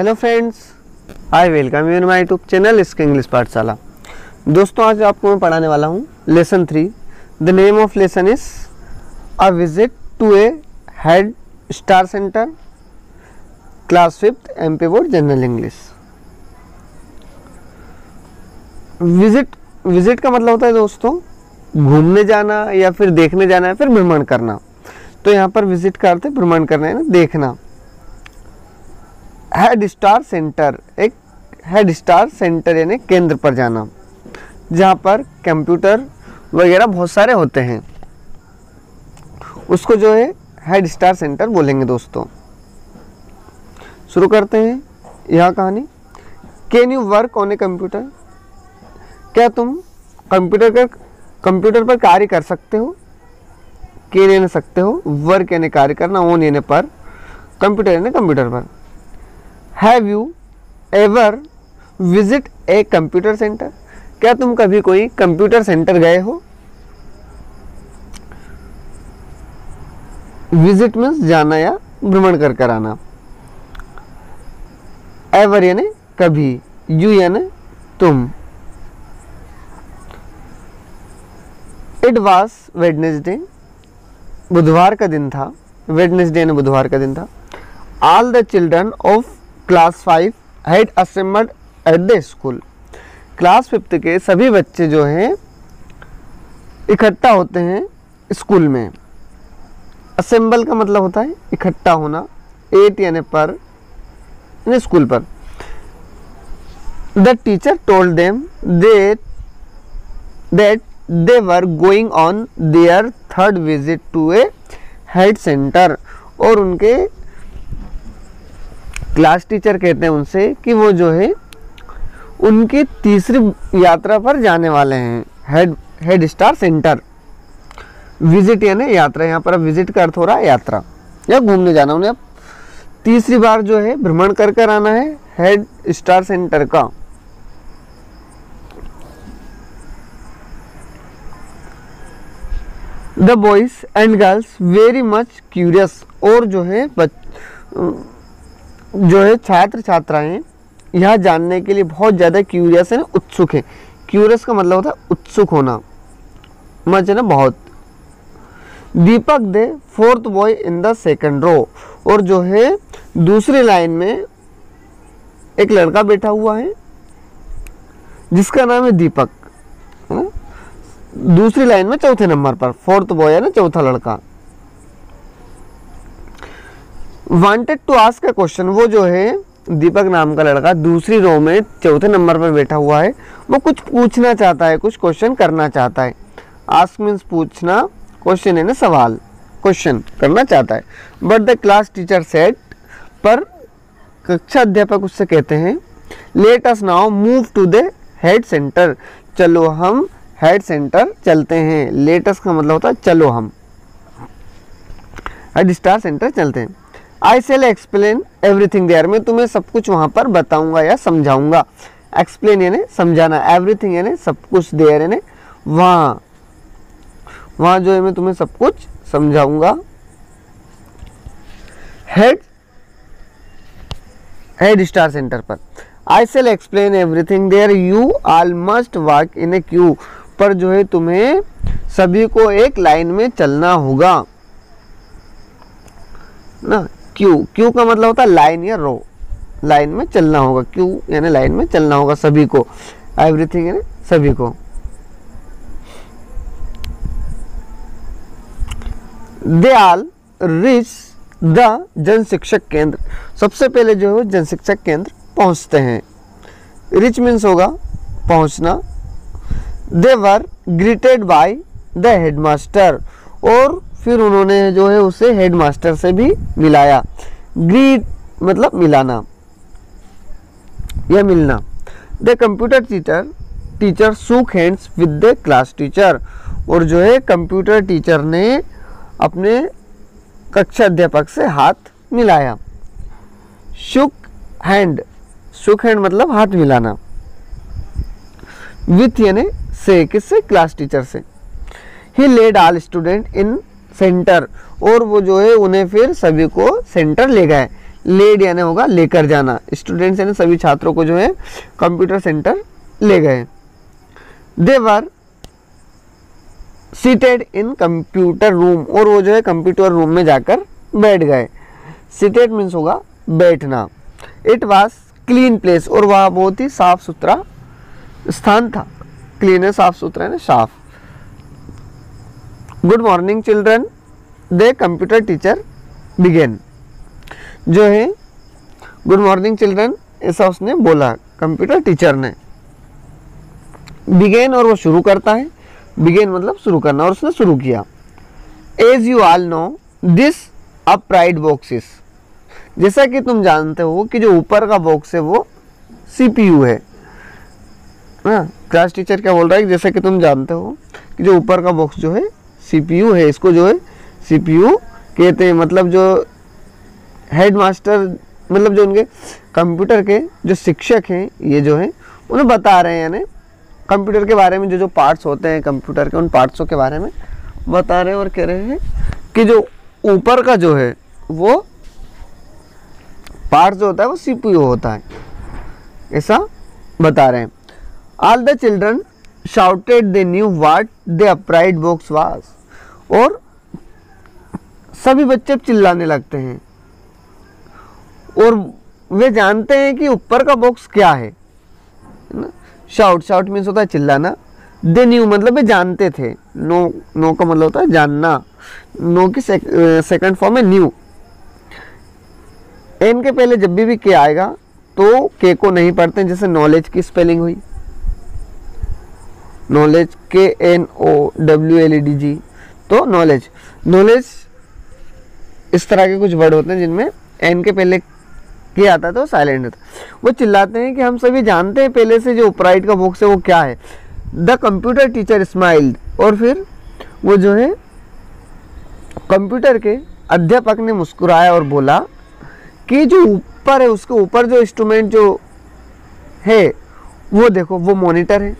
Hello friends, I welcome you in my YouTube channel इसके English पाठशाला। दोस्तों, आज आपको मैं पढ़ाने वाला हूँ lesson 3। The name of lesson is a visit to a head star centre, class 5th MP board general English. Visit का मतलब होता है दोस्तों घूमने जाना या फिर देखने जाना या फिर भ्रमण करना। तो यहाँ पर विजिट का अर्थ है भ्रमण करना, है ना, देखना। हेड स्टार सेंटर, एक हेड स्टार सेंटर यानी केंद्र पर जाना जहाँ पर कंप्यूटर वगैरह बहुत सारे होते हैं, उसको जो है हेड स्टार सेंटर बोलेंगे। दोस्तों शुरू करते हैं यह कहानी। Can you work on a computer? क्या तुम कंप्यूटर पर कार्य कर सकते हो? कैन यानी सकते हो, वर्क यानी कार्य करना, ऑन यानी पर, कंप्यूटर यानी कंप्यूटर पर। Have you ever visit a computer centre? क्या तुम कभी कोई कंप्यूटर सेंटर गए हो? विजिट मीन्स जाना या भ्रमण कर कर आना। एवर यानी कभी, यू यानी तुम। इट वॉज वेडनेसडे, बुधवार का दिन था। वेडनेसडे यानी बुधवार का दिन था। All the children of class 5 had assembled at the school. Class 5th के सभी बच्चे जो हैं इकट्ठा होते हैं स्कूल में। असेंबल का मतलब होता है इकट्ठा होना, एट यानी पर, यानी स्कूल पर। The teacher told them that they were going on their third visit to a head center। और उनके क्लास टीचर कहते हैं उनसे कि वो जो है उनकी तीसरी यात्रा पर जाने वाले हैं, हेड स्टार सेंटर। विजिट यानी यात्रा, यहाँ पर अब विजिट का अर्थ हो रहा है यात्रा या घूमने जाना। उन्हें अब तीसरी बार जो है भ्रमण कर कर आना है हेड स्टार सेंटर का। The boys and girls very much curious. और जो है छात्र छात्राएं यह जानने के लिए बहुत ज़्यादा क्यूरियस है, उत्सुक है। क्यूरियस का मतलब होता है उत्सुक होना, मच है ना, बहुत। Deepak the fourth boy in the second row. और जो है दूसरी लाइन में एक लड़का बैठा हुआ है जिसका नाम है दीपक, है ना? दूसरी लाइन में चौथे नंबर पर, फोर्थ बॉय है ना, चौथा लड़का। Wanted to ask a question. वो जो है दीपक नाम का लड़का दूसरी रो में चौथे नंबर पर बैठा हुआ है, वो कुछ पूछना चाहता है, कुछ क्वेश्चन करना चाहता है। आस्क मीन्स पूछना, क्वेश्चन है ना सवाल, क्वेश्चन करना चाहता है। But the class teacher said, पर कक्षा अध्यापक उससे कहते हैं, let us now move to the head centre. चलो हम हेड सेंटर चलते हैं। लेटेस्ट का मतलब होता है चलो हम हेड स्टार सेंटर चलते हैं। आई शैल एक्सप्लेन एवरीथिंग देयर। मैं तुम्हें सब कुछ वहाँ पर बताऊंगा या समझाऊंगा। एक्सप्लेन यानी समझाना, एवरीथिंग यानी सब कुछ, देयर यानी वहाँ जो है मैं तुम्हें सब कुछ समझाऊंगा। हेड स्टार सेंटर पर। I shall explain everything there, you all must walk in a queue. पर जो है तुम्हें सभी को एक लाइन में चलना होगा ना। क्यू का मतलब होता है लाइन या रो, लाइन में चलना होगा। क्यू यानी लाइन में चलना होगा सभी को, एवरीथिंग यानी सभी को। दे ऑल रीच द जन शिक्षक केंद्र। सबसे पहले जो है जन शिक्षक केंद्र पहुंचते हैं। रिच मीन्स होगा पहुंचना। दे वर ग्रीटेड बाय द हेडमास्टर। और फिर उन्होंने जो है उसे हेडमास्टर से भी मिलाया। ग्रीट मतलब मिलाना या मिलना। The computer teacher shook hands with the class teacher. और जो है कंप्यूटर टीचर ने अपने कक्षा अध्यापक से हाथ मिलाया। शुक हैंड मतलब हाथ मिलाना। विथ यानी से, किससे? क्लास टीचर से। He led all student in centre. और वो जो है उन्हें फिर सभी को सेंटर ले गए। लेड यानी होगा लेकर जाना, स्टूडेंट्स यानी सभी छात्रों को जो है कंप्यूटर सेंटर ले गए। दे वर सीटेड इन कंप्यूटर रूम, और वो जो है कंप्यूटर रूम में जाकर बैठ गए। सीटेड मीन्स होगा बैठना। इट वाज क्लीन प्लेस, और वह बहुत ही साफ सुथरा स्थान था। क्लीन है साफ सुथरा है ना साफ। गुड मॉर्निंग चिल्ड्रन, दे कंप्यूटर टीचर बिगेन, जो है गुड मॉर्निंग चिल्ड्रन ऐसा उसने बोला कंप्यूटर टीचर ने। बिगेन और वो शुरू करता है, बिगेन मतलब शुरू करना, और उसने शुरू किया। As you all know this upright boxes, जैसा कि तुम जानते हो कि जो ऊपर का बॉक्स है वो सीपीयू है ना। क्लास टीचर क्या बोल रहा है, जैसा कि तुम जानते हो कि जो ऊपर का बॉक्स जो है सीपीयू है, इसको जो है सीपीयू कहते हैं। मतलब जो हेड मास्टर, मतलब जो उनके कंप्यूटर के जो शिक्षक हैं, ये जो है उन्हें बता रहे हैं, यानी कंप्यूटर के बारे में जो जो पार्ट्स होते हैं कंप्यूटर के, उन पार्ट्सों के बारे में बता रहे हैं और कह रहे हैं कि जो ऊपर का जो है वो पार्ट जो होता है वो सीपीयू होता है, ऐसा बता रहे हैं। All the children shouted they knew what the upright box was, और सभी बच्चे चिल्लाने लगते हैं और वे जानते हैं कि ऊपर का बॉक्स क्या है ना। शाउट, शाउट मीन्स होता है चिल्लाना। दे न्यू मतलब वे जानते थे। नो, नो का मतलब होता है जानना। नो की सेकंड फॉर्म है न्यू। एन के पहले जब भी के आएगा तो के को नहीं पढ़ते, जैसे नॉलेज की स्पेलिंग हुई नॉलेज, KNOWLEDG, तो नॉलेज। नॉलेज इस तरह के कुछ वर्ड होते हैं जिनमें एन के पहले के आता है तो साइलेंट होता है। वो चिल्लाते हैं कि हम सभी जानते हैं पहले से जो अपराइट का बॉक्स है वो क्या है। द कंप्यूटर टीचर स्माइल्ड, और फिर वो जो है कंप्यूटर के अध्यापक ने मुस्कुराया और बोला कि जो ऊपर है उसके ऊपर जो इंस्ट्रूमेंट जो है वो देखो, वो मॉनिटर है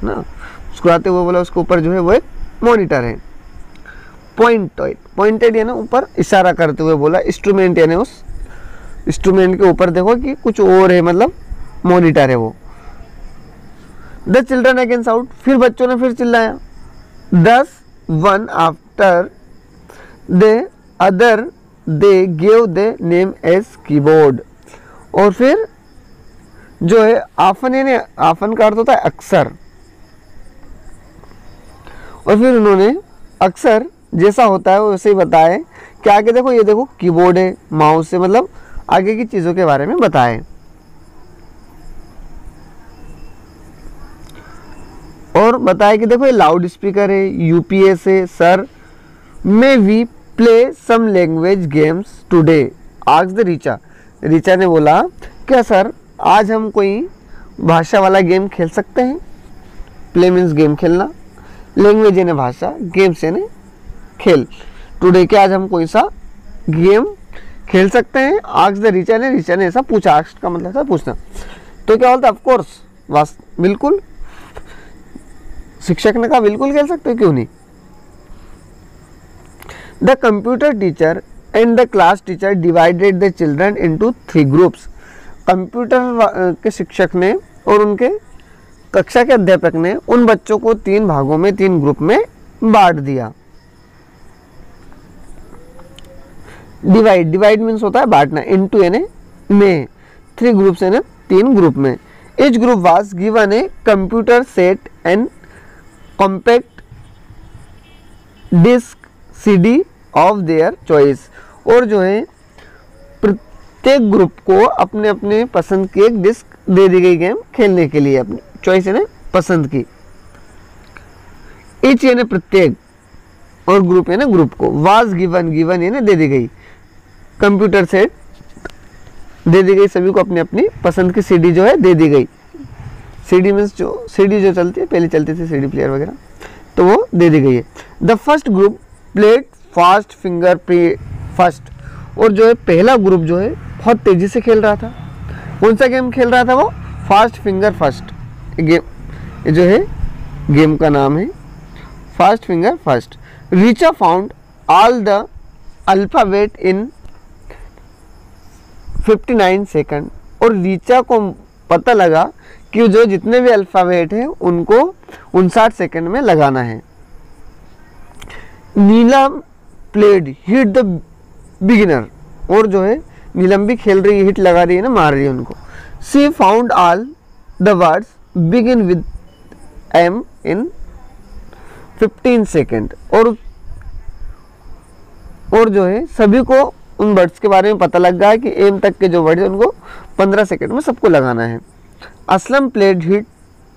ना। मुस्कुराते हुए बोला उसके ऊपर जो है वो एक मॉनिटर है। पॉइंटेड यानी ऊपर इशारा करते हुए बोला। इंस्ट्रूमेंट यानी उस इंस्ट्रूमेंट के ऊपर देखो कि कुछ और है, मतलब मॉनिटर है वो। द चिल्ड्रन अगेन शाउट, फिर बच्चों ने फिर चिल्लाया। 10 1 after the other they gave the name as keyboard, और फिर जो है आफन यानी आफन का अर्थ होता है अक्सर, और फिर उन्होंने अक्सर जैसा होता है वैसे ही बताए कि आगे देखो, ये देखो कीबोर्ड है, माउस है, मतलब आगे की चीजों के बारे में बताए। और बताया कि देखो ये लाउड स्पीकर है, यूपीएस है। Sir may we play some language games today asked the Richa, Richa ने बोला क्या सर आज हम कोई भाषा वाला गेम खेल सकते हैं। प्ले मीन्स गेम खेलना, लैंग्वेज यानी भाषा, गेम्स यानी खेल। टुडे के आज हम कोई सा गेम खेल सकते हैं। आस्क्ड द रीचा ने ऐसा पूछा। आस्क्ड का मतलब था पूछना, तो क्या बोलता ऑफ कोर्स, बिल्कुल। शिक्षक ने कहा बिल्कुल खेल सकते हो, क्यों नहीं। The computer teacher and the class teacher divided the children into 3 groups, computer के शिक्षक ने और उनके कक्षा के अध्यापक ने उन बच्चों को 3 भागों में 3 ग्रुप में बांट दिया। डिवाइड मीन्स होता है बांटना, इनटू यानी में, 3 ग्रुप्स यानी 3 ग्रुप में। Each group was given a computer set and compact disk CD of their choice, और जो है प्रत्येक ग्रुप को अपने अपने पसंद की एक डिस्क दे दी गई गेम खेलने के लिए, अपनी चॉइस यानी पसंद की। ईच यानी प्रत्येक, और ग्रुप यानी ग्रुप को। वाज गिवन यानी दे दी गई। कंप्यूटर सेट दे दी गई, सभी को अपनी अपनी पसंद की सीडी जो है दे दी गई। सीडी मीन्स जो सीडी जो चलती है, पहले चलती थी सीडी प्लेयर वगैरह, तो वो दे दी गई है। The first group played fast finger play first, और जो है पहला ग्रुप जो है बहुत तेजी से खेल रहा था। कौन सा गेम खेल रहा था वो? फास्ट फिंगर फर्स्ट गेम, ये जो है गेम का नाम है fast finger first. Richa found all the alphabet in 59 second. और रीचा को पता लगा कि जो जितने भी अल्फ़ाबेट हैं उनको 59 सेकंड में लगाना है। नीलम प्लेड हिट द बिगिनर, और जो है नीलम भी खेल रही है, हिट लगा रही है ना, मार रही है उनको। She found all the words begin with M in 15 second, और जो है सभी को उन वर्ड्स के बारे में पता लग गया कि एम तक के जो वर्ड है उनको 15 सेकेंड में सबको लगाना है। Aslam played hit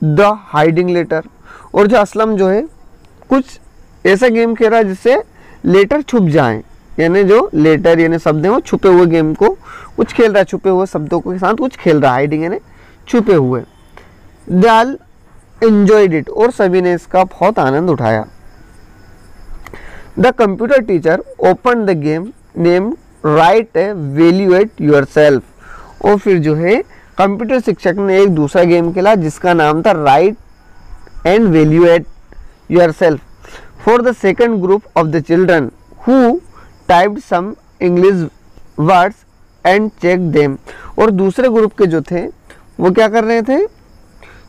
the hiding letter, और जो असलम जो है कुछ ऐसा गेम खेल रहा है जिससे लेटर छुप जाएं, यानी जो लेटर यानी शब्द है वो छुपे हुए गेम को कुछ खेल रहा है, छुपे हुए शब्दों के साथ कुछ खेल रहा है, हाइडिंग यानी छुपे हुए। दे ऑल एंजॉयड इट, और सभी ने इसका बहुत आनंद उठाया। The computer teacher open the game name right valuate yourself, और फिर जो है कंप्यूटर शिक्षक ने एक दूसरा गेम खेला जिसका नाम था write and valuate yourself for the second group of the children who typed some English words and check them. और दूसरे ग्रुप के जो थे वो क्या कर रहे थे,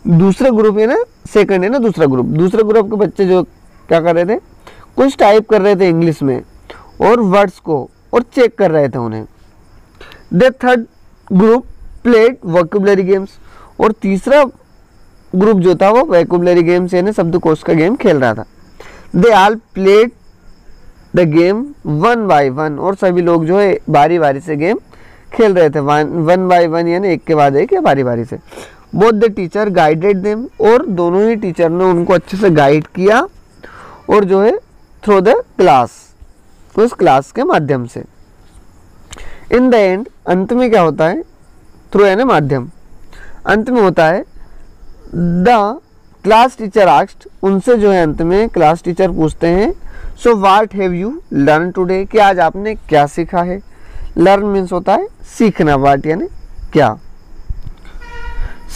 दूसरे ग्रुप है ना, सेकंड है ना दूसरे ग्रुप के बच्चे जो क्या कर रहे थे, कुछ टाइप कर रहे थे इंग्लिश में और वर्ड्स को, और चेक कर रहे थे उन्हें। The third group played vocabulary games, और तीसरा ग्रुप जो था वो वोकैबुलरी गेम्स यानी शब्दकोश का गेम खेल रहा था। They all played the game one by one, और सभी लोग जो है बारी बारी से गेम खेल रहे थे, वन बाय वन यानी एक के बाद एक या बारी बारी से। Both the teacher guided them, और दोनों ही टीचर ने उनको अच्छे से गाइड किया, और जो है थ्रू द क्लास, उस क्लास के माध्यम से। इन द एंड, अंत में क्या होता है, थ्रू यानी माध्यम, अंत में होता है द क्लास टीचर आस्क्ड, उनसे जो है अंत में क्लास टीचर पूछते हैं, so what have you learn today, कि आज आपने क्या सीखा है। लर्न मीन्स होता है सीखना, व्हाट यानी क्या।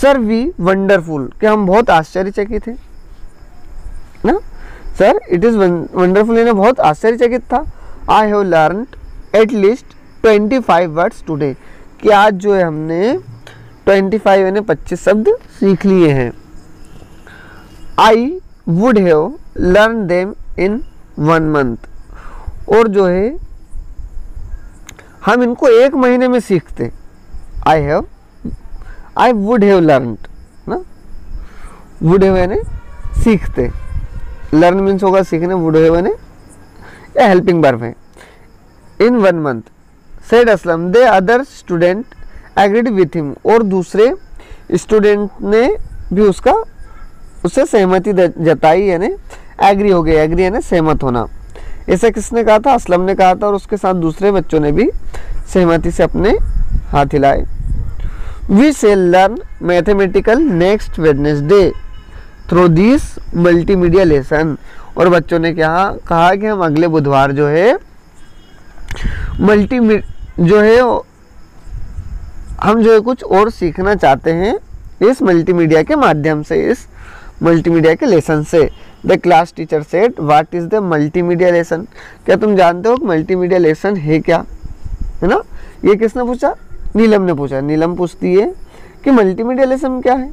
सर वी वंडरफुल, कि हम बहुत आश्चर्यचकित थे ना, सर इट इज वंडरफुल यानी बहुत आश्चर्यचकित था। I have learn at least 25 words today, कि आज जो है हमने 25 यानी 25 शब्द सीख लिए हैं। I would have learn them in 1 month, और जो है हम इनको 1 महीने में सीखते। आई वुड हैव लर्न ना, वुड हैव यानी सीखते, लर्न मीन्स होगा सीखने, वुड हैव यानी हेल्पिंग वर्ब है। इन 1 month said Aslam, they other student agreed with him, और दूसरे स्टूडेंट ने भी उससे सहमति जताई यानी एग्री हो गए, एग्री यानी सहमत होना। ऐसा किसने कहा था, असलम ने कहा था, और उसके साथ दूसरे बच्चों ने भी सहमति से अपने हाथ हिलाए। We shall learn mathematical next Wednesday through this multimedia lesson, और बच्चों ने क्या कहा कि हम अगले बुधवार जो है हम जो है कुछ और सीखना चाहते हैं इस मल्टीमीडिया के माध्यम से, इस मल्टीमीडिया के लेसन से। The class teacher said what is the multimedia lesson, क्या तुम जानते हो मल्टीमीडिया लेसन है क्या, है ना। ये किसने पूछा, नीलम ने पूछा। नीलम पूछती है कि मल्टीमीडिया लेसन क्या है,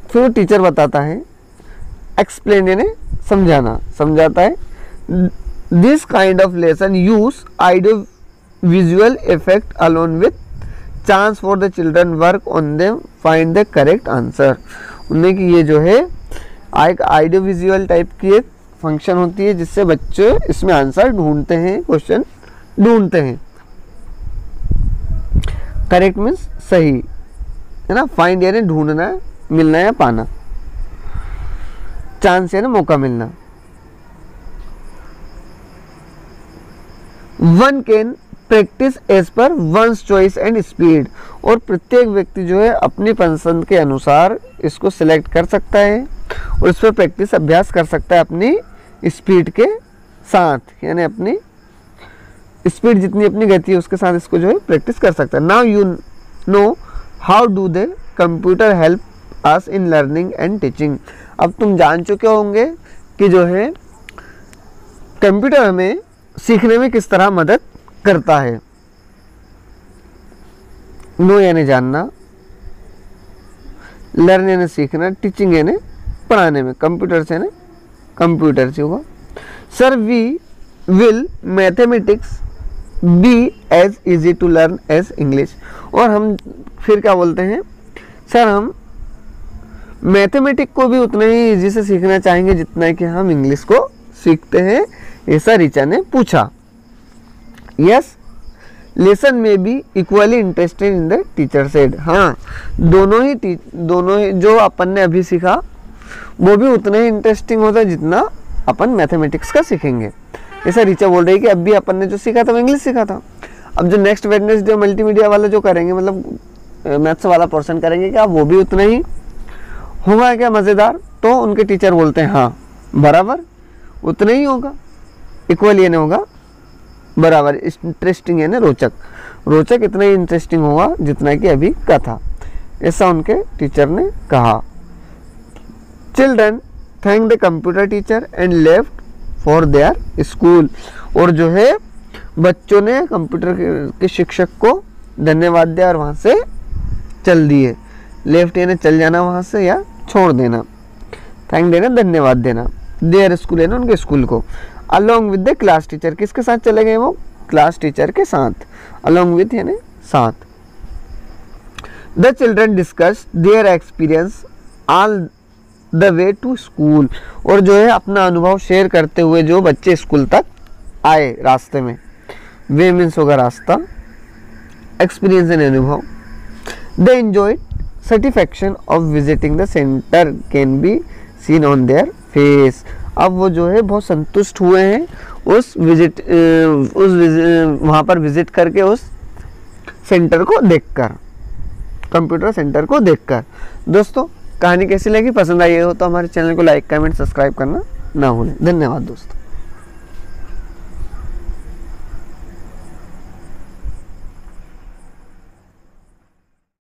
फिर टीचर बताता है, एक्सप्लेन यानी समझाना, समझाता है। This kind of lesson use audio visual effect alone with chance for the children work on them find the correct answer. उनमें कि ये जो है एक ऑडियो विजुअल टाइप की एक फंक्शन होती है जिससे बच्चे इसमें आंसर ढूंढते हैं, क्वेश्चन ढूंढते हैं। करेक्ट मीन्स सही है ना, फाइंड यानी ढूंढना, मिलना या पाना, चांस यानी मौका मिलना। One can practise as per one's choice and speed, और प्रत्येक व्यक्ति जो है अपनी पसंद के अनुसार इसको सिलेक्ट कर सकता है और इस पर प्रैक्टिस अभ्यास कर सकता है अपनी स्पीड के साथ, यानी अपनी स्पीड जितनी अपनी गति है उसके साथ इसको जो है प्रैक्टिस कर सकता है। Now you know how do they computer help us in learning and teaching. अब तुम जान चुके होंगे कि जो है कंप्यूटर हमें सीखने में किस तरह मदद करता है। नो यानी जानना, लर्न यानी सीखना, टीचिंग यानी पढ़ाने में, कंप्यूटर से यानी कंप्यूटर से होगा। Sir we will mathematics be as easy to learn as English. और हम फिर क्या बोलते हैं, सर हम मैथमेटिक्स को भी उतना ही इजी से सीखना चाहेंगे जितना कि हम इंग्लिश को सीखते हैं, ऐसा ऋचा ने पूछा। यस लेसन में be equally interested in the teacher said. हाँ दोनों ही जो अपन ने अभी सीखा वो भी उतना ही इंटरेस्टिंग होता है जितना अपन मैथमेटिक्स का सीखेंगे, ऐसा ऋचा बोल रही है कि अब भी अपन ने जो सीखा था वो इंग्लिश सीखा था। अब जो नेक्स्ट वेडनेसडे मल्टीमीडिया वाला जो करेंगे, मतलब मैथ्स वाला पोर्शन करेंगे, क्या वो भी उतना ही होगा क्या मज़ेदार? तो उनके टीचर बोलते हैं हाँ बराबर उतना ही होगा, इक्वल यानी होगा बराबर, इंटरेस्टिंग यानी रोचक, रोचक इतना ही इंटरेस्टिंग होगा जितना कि अभी का था, ऐसा उनके टीचर ने कहा। Children thank the computer teacher and left for their school. और जो है बच्चों ने कंप्यूटर के शिक्षक को धन्यवाद दिया और वहाँ से चल दिए। लेफ्ट यानी चल जाना वहाँ से या छोड़ देना, थैंक देना धन्यवाद देना, देयर स्कूल यानी उनके स्कूल को। Along with the class teacher, किसके साथ चले गए वो? क्लास टीचर के साथ, अलॉन्ग विद यानी साथ। The children discuss their experience all the way to school. और जो है अपना अनुभव शेयर करते हुए जो बच्चे स्कूल तक आए रास्ते में, वे मीन्स होगा रास्ता, एक्सपीरियंस यानी अनुभव। They enjoy satisfaction of visiting the centre can be seen on their face. अब वो जो है बहुत संतुष्ट हुए हैं वहाँ पर विजिट करके उस सेंटर को देखकर, कंप्यूटर सेंटर को देखकर। दोस्तों कहानी कैसी लगी, पसंद आई हो तो हमारे चैनल को लाइक कमेंट सब्सक्राइब करना ना भूलें। धन्यवाद दोस्तों।